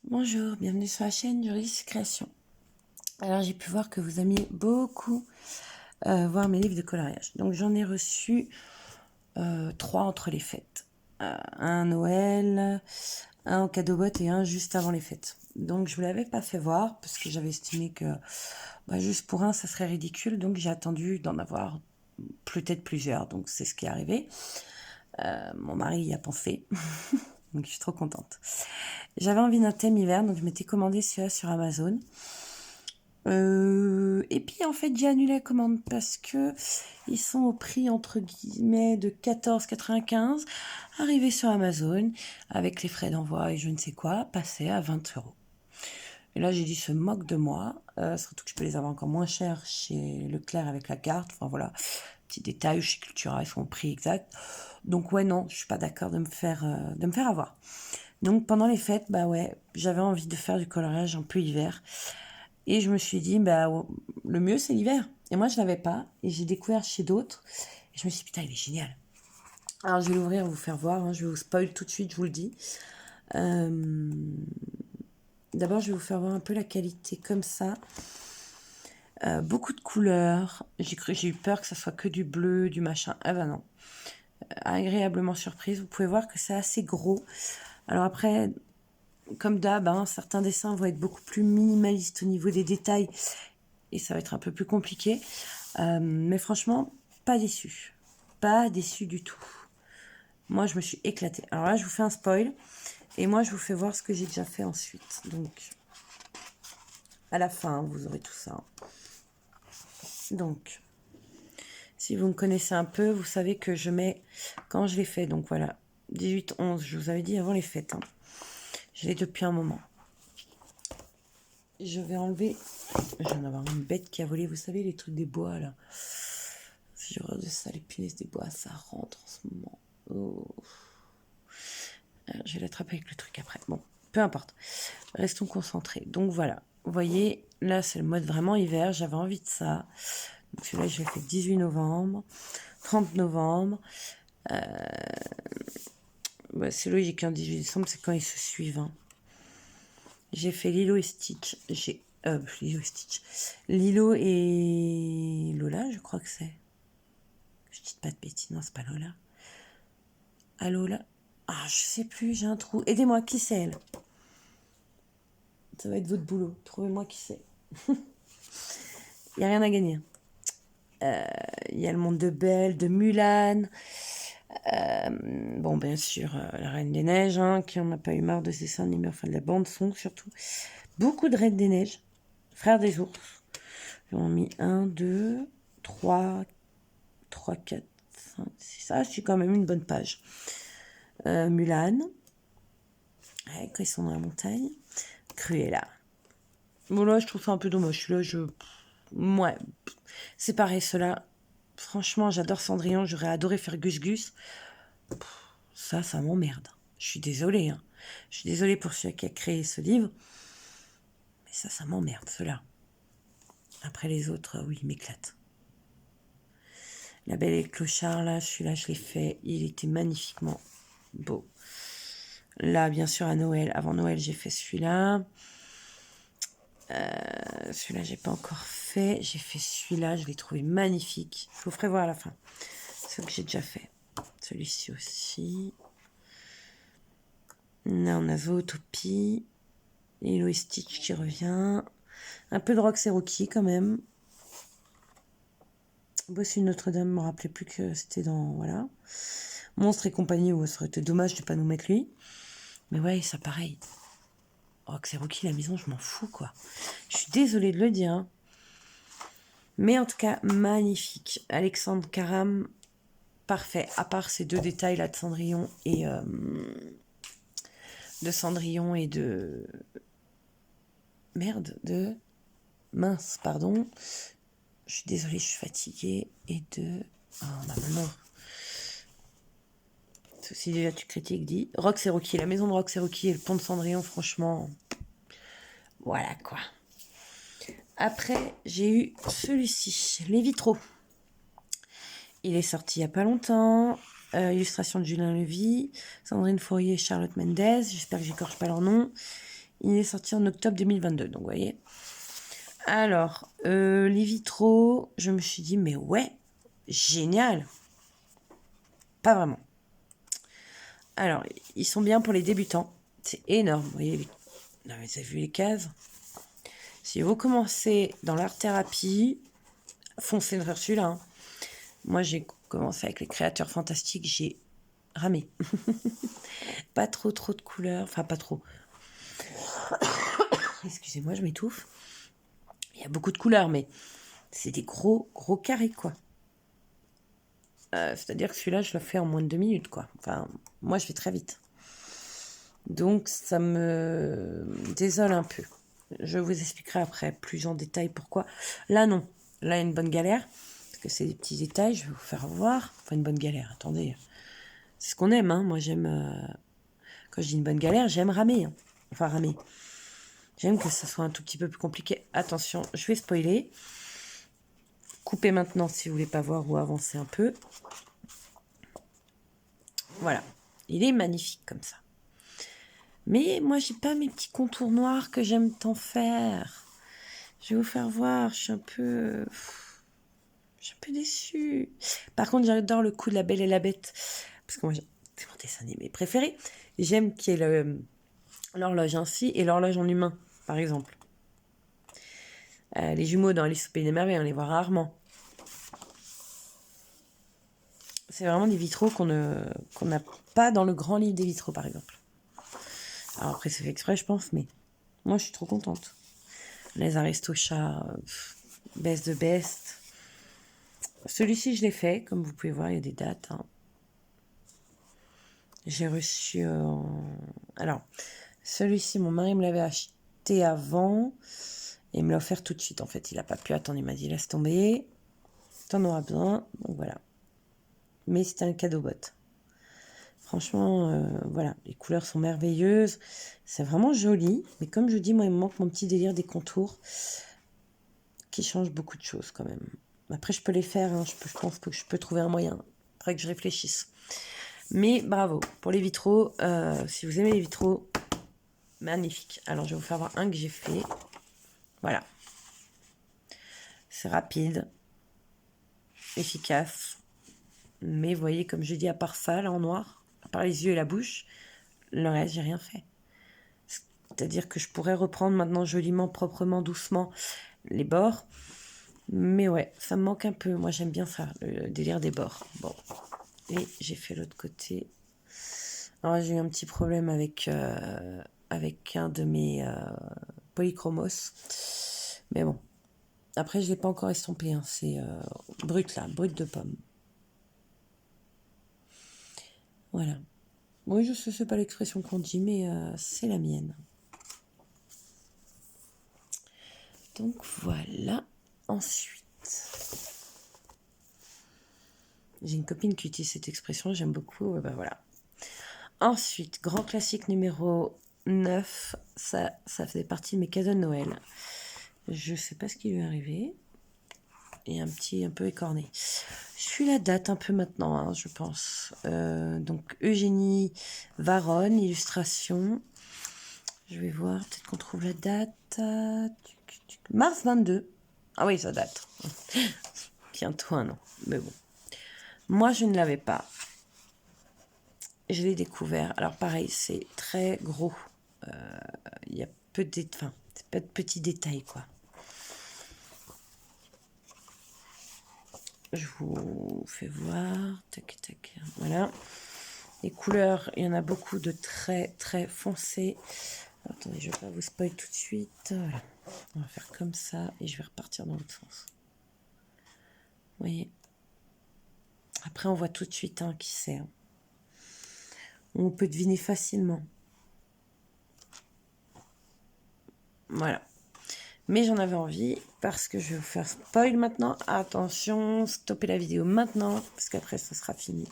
Bonjour, bienvenue sur la chaîne Joris Création. Alors j'ai pu voir que vous aimiez beaucoup voir mes livres de coloriage. Donc j'en ai reçu 3 entre les fêtes. Un Noël, un au cadeau boîte et un juste avant les fêtes. Donc je ne vous l'avais pas fait voir parce que j'avais estimé que juste pour un ça serait ridicule. Donc j'ai attendu d'en avoir peut-être plusieurs. Donc c'est ce qui est arrivé. Mon mari y a pensé. Donc je suis trop contente. J'avais envie d'un thème hiver, donc je m'étais commandé celui-là sur Amazon. Et puis en fait j'ai annulé la commande parce que ils sont au prix entre guillemets de 14,95, arrivé sur Amazon avec les frais d'envoi et je ne sais quoi, passé à 20 €. Et là j'ai dit se moque de moi, surtout que je peux les avoir encore moins cher chez Leclerc avec la carte, enfin voilà, petit détail, chez Cultura ils sont au prix exact. Donc ouais non, je suis pas d'accord de me faire avoir. Donc pendant les fêtes, bah ouais, j'avais envie de faire du coloriage un peu hiver. Et je me suis dit, le mieux c'est l'hiver. Et moi je l'avais pas. Et j'ai découvert chez d'autres. Et je me suis dit, putain, il est génial. Alors je vais l'ouvrir, vous faire voir. Je vais vous spoil tout de suite, je vous le dis. Euh, D'abord, je vais vous faire voir un peu la qualité comme ça. Beaucoup de couleurs. J'ai eu peur que ça soit que du bleu, du machin. Ah bah non. Agréablement surprise. Vous pouvez voir que c'est assez gros. Alors après, comme d'hab, certains dessins vont être beaucoup plus minimalistes au niveau des détails et ça va être un peu plus compliqué. Mais franchement, pas déçu. Pas déçu du tout. Moi, je me suis éclatée. Alors là, je vous fais un spoil et moi, je vous fais voir ce que j'ai déjà fait ensuite. Donc, à la fin, vous aurez tout ça. Donc, si vous me connaissez un peu, vous savez que je mets quand je les fais. Donc voilà, 18-11, je vous avais dit avant les fêtes. Je l'ai depuis un moment. Je vais enlever. Je viens d'avoir une bête qui a volé, vous savez, les trucs des bois là. Si je regarde ça, les punaises des bois, ça rentre en ce moment. Oh. Alors, je vais l'attraper avec le truc après. Bon, peu importe. Restons concentrés. Donc voilà. Vous voyez, là, c'est le mode vraiment hiver. J'avais envie de ça. Donc celui-là, je l'ai fait 18 novembre, 30 novembre. C'est logique, 18 décembre, c'est quand ils se suivent. J'ai fait Lilo et Stitch. Lilo et Stitch. Lilo et Lola, je crois que c'est. Je dis pas de bêtises, non, c'est pas Lola. Ah, Lola. Ah, je sais plus, j'ai un trou. Aidez-moi, qui c'est elle? Ça va être votre boulot. Trouvez-moi qui c'est. Il n'y a rien à gagner. Il y a le monde de Belle, de Mulan. Bon, bien sûr, la Reine des Neiges, qui en a pas eu marre de ses dessins animés, enfin de la bande-son surtout. Beaucoup de Reine des Neiges. Frère des ours. J'en ai mis 1, 2, 3, 4, 5, 6. Ah, je suis quand même une bonne page. Mulan. Ouais, quand ils sont dans la montagne. Cruella. Bon, là, je trouve ça un peu dommage. Celui-là, ouais, c'est pareil, cela. Franchement, j'adore Cendrillon. J'aurais adoré faire Gus Gus. Ça m'emmerde. Je suis désolée. Je suis désolée pour celui qui a créé ce livre. Mais ça m'emmerde, cela. Après les autres, oui, il m'éclate. La Belle et le Clochard, là, celui-là, je l'ai fait. Il était magnifiquement beau. Là, bien sûr, à Noël. Avant Noël, j'ai fait celui-là. Celui-là, j'ai pas encore fait. J'ai fait celui-là, je l'ai trouvé magnifique. Je vous ferai voir à la fin. Ce que j'ai déjà fait. Celui-ci aussi. Là, on a Zootopie. Lilo et Stitch qui revient. Un peu de Rox et Rookie quand même. Bossu Notre-Dame, me rappelait plus que c'était dans. Voilà. Monstre et compagnie, ça aurait été dommage de pas nous mettre lui. Mais ouais, ça pareil. Rox et Rookie, la maison, je m'en fous, quoi. Je suis désolée de le dire. Mais en tout cas, magnifique. Alexandre Caram, parfait. À part ces deux détails là de Cendrillon et de merde, de mince, pardon. Je suis désolée, je suis fatiguée. Et de maintenant. Ceci déjà tu critiques dit. Rox et Rookie, la maison de Rox et Rookie et le pont de Cendrillon, franchement. Voilà quoi. Après, j'ai eu celui-ci, Les Vitraux. Il est sorti il n'y a pas longtemps. Illustration de Julien Levy, Sandrine Fourier et Charlotte Mendez. J'espère que j'écorche pas leur nom. Il est sorti en octobre 2022, donc vous voyez. Alors, les vitraux, je me suis dit, mais ouais, génial. Pas vraiment. Alors, ils sont bien pour les débutants. C'est énorme, vous voyez. Non, mais vous avez vu les cases? Si vous commencez dans l'art-thérapie, foncez vers celui-là. Hein. Moi, j'ai commencé avec les créateurs fantastiques, j'ai ramé. Pas trop de couleurs, enfin pas trop. Excusez-moi, je m'étouffe. Il y a beaucoup de couleurs, mais c'est des gros carrés, quoi. C'est-à-dire que celui-là, je le fais en moins de 2 minutes, quoi. Enfin, moi, je vais très vite. Donc, ça me désole un peu. Je vous expliquerai après plus en détail pourquoi. Là, non. Là, il y a une bonne galère. Parce que c'est des petits détails, je vais vous faire voir. Enfin, une bonne galère, attendez. C'est ce qu'on aime, hein. Moi, j'aime... Quand je dis une bonne galère, j'aime ramer. Hein. Enfin, ramer. J'aime que ça soit un tout petit peu plus compliqué. Attention, je vais spoiler. Coupez maintenant si vous voulez pas voir ou avancer un peu. Voilà. Il est magnifique comme ça. Mais moi, j'ai pas mes petits contours noirs que j'aime tant faire. Je vais vous faire voir. Je suis un peu déçue. Par contre, j'adore le coup de La Belle et la Bête. Parce que moi, c'est mon dessin animé préféré. J'aime qu'il y ait l'horloge ainsi et l'horloge en humain, par exemple. Les jumeaux dans Alice au Pays des Merveilles, on les voit rarement. C'est vraiment des vitraux qu'on n'a pas dans le grand livre des vitraux, par exemple. Alors après, c'est fait exprès, je pense, mais moi, je suis trop contente. Les Aristochats, best de best. Celui-ci, je l'ai fait. Comme vous pouvez voir, il y a des dates. Hein. J'ai reçu... Alors, celui-ci, mon mari me l'avait acheté avant. Et il me l'a offert tout de suite, en fait. Il n'a pas pu attendre. Il m'a dit, laisse tomber. T'en auras besoin. Donc, voilà. Mais c'était un cadeau bot. Franchement, voilà. Les couleurs sont merveilleuses. C'est vraiment joli. Mais comme je dis, moi, il me manque mon petit délire des contours. Qui change beaucoup de choses, quand même. Après, je peux les faire. Hein. Je pense que je peux trouver un moyen. Faudrait que je réfléchisse. Mais bravo pour les vitraux. Si vous aimez les vitraux, magnifique. Alors, je vais vous faire voir un que j'ai fait. Voilà. C'est rapide, efficace. Mais vous voyez, comme je dis, à part ça, là en noir, à part les yeux et la bouche, le reste, j'ai rien fait. C'est-à-dire que je pourrais reprendre maintenant joliment, proprement, doucement les bords. Mais ouais, ça me manque un peu. Moi, j'aime bien ça, le délire des bords. Bon. Et j'ai fait l'autre côté. Alors, j'ai eu un petit problème avec un de mes polychromos. Mais bon. Après, je ne l'ai pas encore estompé. Hein. C'est brut, là. Brut de pomme. Voilà. Oui, je sais, c'est pas l'expression qu'on dit, mais c'est la mienne. Donc, voilà. Ensuite... J'ai une copine qui utilise cette expression, j'aime beaucoup. Ben voilà. Ensuite, grand classique numéro 9. Ça faisait partie de mes cadeaux de Noël. Je sais pas ce qui lui est arrivé. Et un peu écorné. Je suis la date un peu maintenant, hein, je pense. Donc, Eugénie Varonne, illustration. Je vais voir, peut-être qu'on trouve la date. Mars 22. Ah oui, ça date. Bientôt un an. Mais bon. Moi, je ne l'avais pas. Je l'ai découvert. Alors, pareil, c'est très gros. Il y a peu de... Enfin, c'est pas de petits détails, quoi. Je vous fais voir. Tac, tac. Voilà. Les couleurs, il y en a beaucoup de très foncées. Attendez, je vais pas vous spoiler tout de suite. Voilà. On va faire comme ça et je vais repartir dans l'autre sens. Vous voyez. Après, on voit tout de suite hein, qui c'est. Hein. On peut deviner facilement. Voilà. Mais j'en avais envie parce que je vais vous faire spoil maintenant. Attention, stoppez la vidéo maintenant parce qu'après, ça sera fini.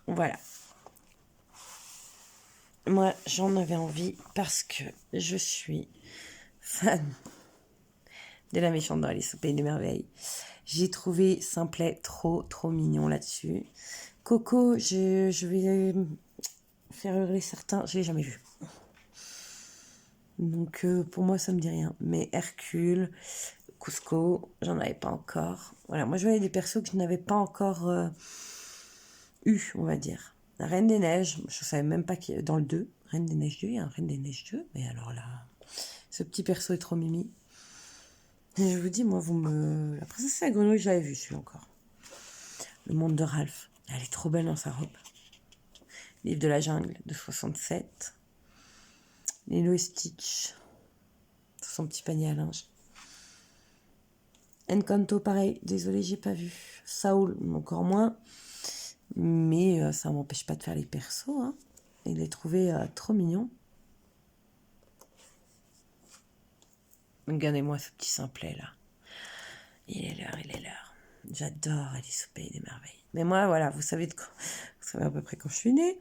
Voilà. Moi, j'en avais envie parce que je suis fan de la méchante dans Alice au Pays des Merveilles. J'ai trouvé Simplet trop mignon là-dessus. Coco, je vais faire hurler certains, je l'ai jamais vu. Donc pour moi, ça me dit rien. Mais Hercule, Cusco, j'en avais pas encore. Voilà, moi je voyais des persos que je n'avais pas encore eu, on va dire. La Reine des Neiges, je savais même pas qui dans le 2. Reine des Neiges 2, il y a un Reine des Neiges 2. Mais alors là, ce petit perso est trop mimi. Et je vous dis, moi, la princesse et la grenouille, j'avais vu celui encore. Le monde de Ralph. Elle est trop belle dans sa robe. Livre de la jungle de 67. Lilo et Stitch. Son petit panier à linge. Encanto, pareil. Désolée, j'ai pas vu. Saoul, encore moins. Mais ça m'empêche pas de faire les persos. Hein. Et de les trouver trop mignons. Regardez-moi ce petit simplet là. Il est l'heure. J'adore Alice au Pays des Merveilles. Mais moi, voilà, vous savez à peu près quand je suis née.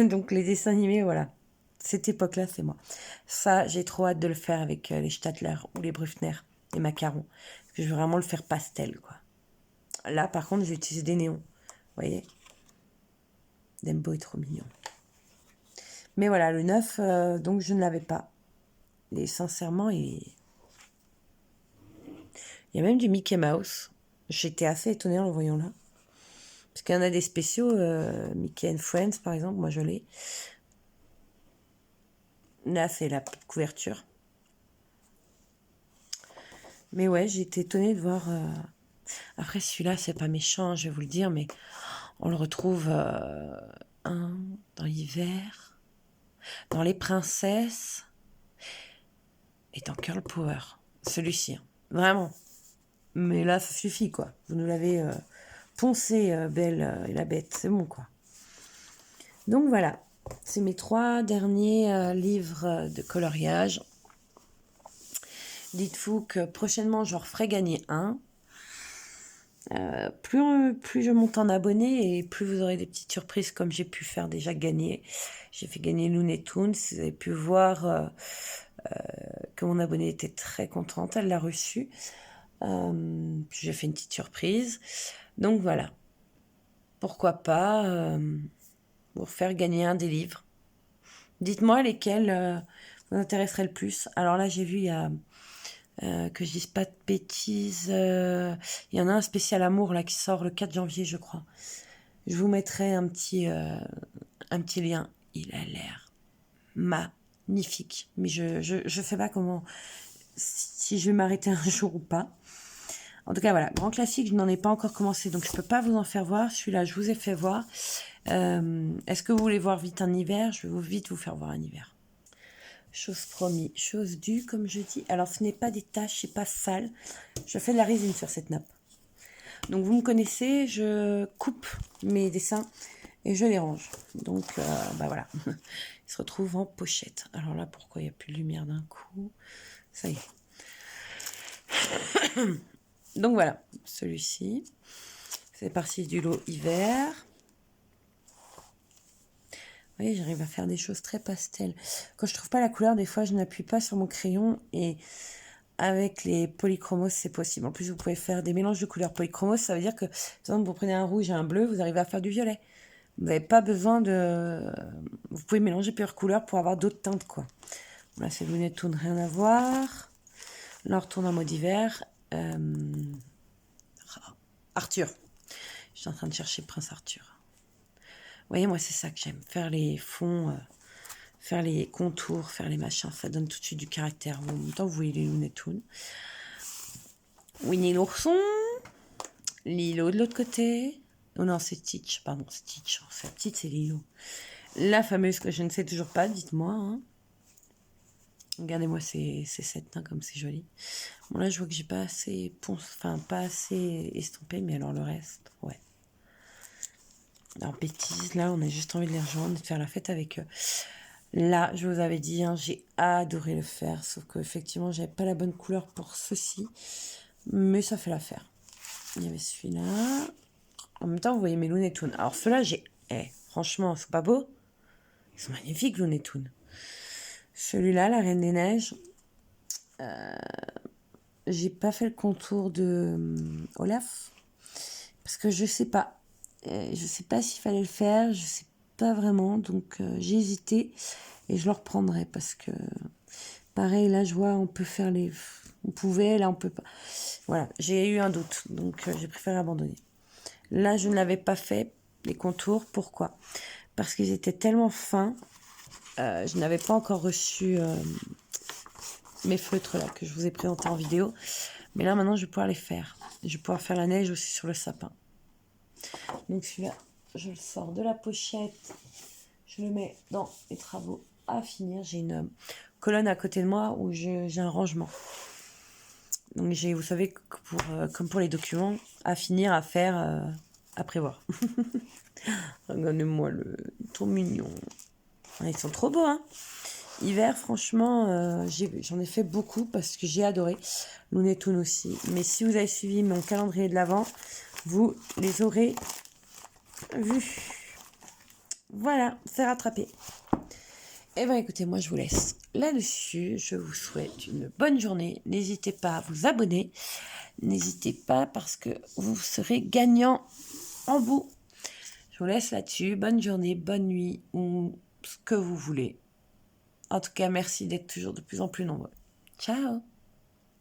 Donc les dessins animés, voilà. Cette époque-là, c'est moi. Ça, j'ai trop hâte de le faire avec les Staedtler ou les Brückner, les macarons. Parce que je veux vraiment le faire pastel, quoi. Là, par contre, j'ai utilisé des néons. Vous voyez? Dembo est trop mignon. Mais voilà, le 9, donc je ne l'avais pas. Et sincèrement, il y a même du Mickey Mouse. J'étais assez étonnée en le voyant là. Parce qu'il y en a des spéciaux, Mickey and Friends par exemple, moi je l'ai. Là, c'est la couverture. Mais ouais, j'ai été étonnée de voir. Après, celui-là, c'est pas méchant, je vais vous le dire, mais on le retrouve dans l'hiver, dans Les Princesses et dans Girl Power. Celui-ci, hein. Vraiment. Mais là, ça suffit, quoi. Vous nous l'avez poncé, Belle et la Bête, c'est bon, quoi. Donc voilà, c'est mes 3 derniers livres de coloriage. Dites-vous que prochainement, je referai gagner un. Plus je monte en abonnés et plus vous aurez des petites surprises comme j'ai pu faire déjà gagner. J'ai fait gagner Looney Tunes. Vous avez pu voir que mon abonnée était très contente. Elle l'a reçu. J'ai fait une petite surprise. Donc voilà. Pourquoi pas vous faire gagner un des livres. Dites-moi lesquels vous intéresseraient le plus. Alors là, j'ai vu, il y a... que je dise pas de bêtises. Il y en a un spécial amour là qui sort le 4 janvier, je crois. Je vous mettrai un petit lien. Il a l'air magnifique. Mais je sais pas comment, si je vais m'arrêter un jour ou pas. En tout cas, voilà. Grand classique, je n'en ai pas encore commencé, donc je peux pas vous en faire voir. Celui-là, je vous ai fait voir. Est-ce que vous voulez voir vite un hiver? Je vais vite vous faire voir un hiver. Chose promis, chose due, comme je dis. Alors, ce n'est pas des taches, c'est pas sale. Je fais de la résine sur cette nappe. Donc, vous me connaissez, je coupe mes dessins et je les range. Donc, bah voilà. Ils se retrouvent en pochette. Alors là, pourquoi il n'y a plus de lumière d'un coup? Ça y est. Donc voilà, celui-ci. C'est parti du lot hiver. Vous voyez, j'arrive à faire des choses très pastel. Quand je trouve pas la couleur, des fois, je n'appuie pas sur mon crayon et avec les polychromos, c'est possible. En plus, vous pouvez faire des mélanges de couleurs polychromos. Ça veut dire que, par exemple, vous prenez un rouge et un bleu, vous arrivez à faire du violet. Vous n'avez pas besoin de... Vous pouvez mélanger plusieurs couleurs pour avoir d'autres teintes, quoi. Là, c'est Looney Tunes, rien à voir. Là, on retourne en mode hiver. Arthur. Je suis en train de chercher Prince Arthur. Vous voyez, moi, c'est ça que j'aime. Faire les fonds, faire les contours, faire les machins. Ça donne tout de suite du caractère. En même temps, vous voyez les Looney Tunes. Winnie l'ourson. Lilo de l'autre côté. Oh non, c'est Stitch. Pardon, Stitch. C'est la petite, c'est Lilo. La fameuse que je ne sais toujours pas, dites-moi. Hein. Regardez-moi ces sept, hein, comme c'est joli. Bon, là, je vois que j'ai pas assez pas assez estompé, mais alors le reste, ouais. Alors, bêtises, là, on a juste envie de les rejoindre, de faire la fête avec eux. Là, je vous avais dit, hein, j'ai adoré le faire, sauf qu'effectivement, j'avais pas la bonne couleur pour ceci, mais ça fait l'affaire. Il y avait celui-là. En même temps, vous voyez mes Looney Tunes. Alors, ceux-là, franchement, ils sont pas beaux? Ils sont magnifiques, Looney Tunes. Celui-là, la Reine des Neiges, j'ai pas fait le contour de Olaf, parce que je sais pas. Je sais pas s'il fallait le faire, je sais pas vraiment, donc j'ai hésité et je le reprendrai parce que Pareil, là, je vois, on peut faire les... On pouvait, là, on peut pas. Voilà, j'ai eu un doute, donc j'ai préféré abandonner. Là, je ne l'avais pas fait, les contours. Pourquoi? Parce qu'ils étaient tellement fins. Je n'avais pas encore reçu mes feutres, là, que je vous ai présentés en vidéo. Mais là, maintenant, je vais pouvoir les faire. Je vais pouvoir faire la neige aussi sur le sapin. Donc celui-là, je le sors de la pochette. Je le mets dans les travaux à finir. J'ai une colonne à côté de moi où j'ai un rangement. Donc j'ai, vous savez, comme pour les documents, à finir, à faire, à prévoir. Regardez-moi trop mignon. Ils sont trop beaux, hein. Hiver, franchement, j'en ai fait beaucoup parce que j'ai adoré. Looney Tunes aussi. Mais si vous avez suivi mon calendrier de l'Avent, vous les aurez vus. Voilà, c'est rattrapé. Eh bien écoutez, moi je vous laisse là-dessus. Je vous souhaite une bonne journée. N'hésitez pas à vous abonner. N'hésitez pas parce que vous serez gagnant en bout. Je vous laisse là-dessus. Bonne journée, bonne nuit ou ce que vous voulez. En tout cas, merci d'être toujours de plus en plus nombreux. Ciao!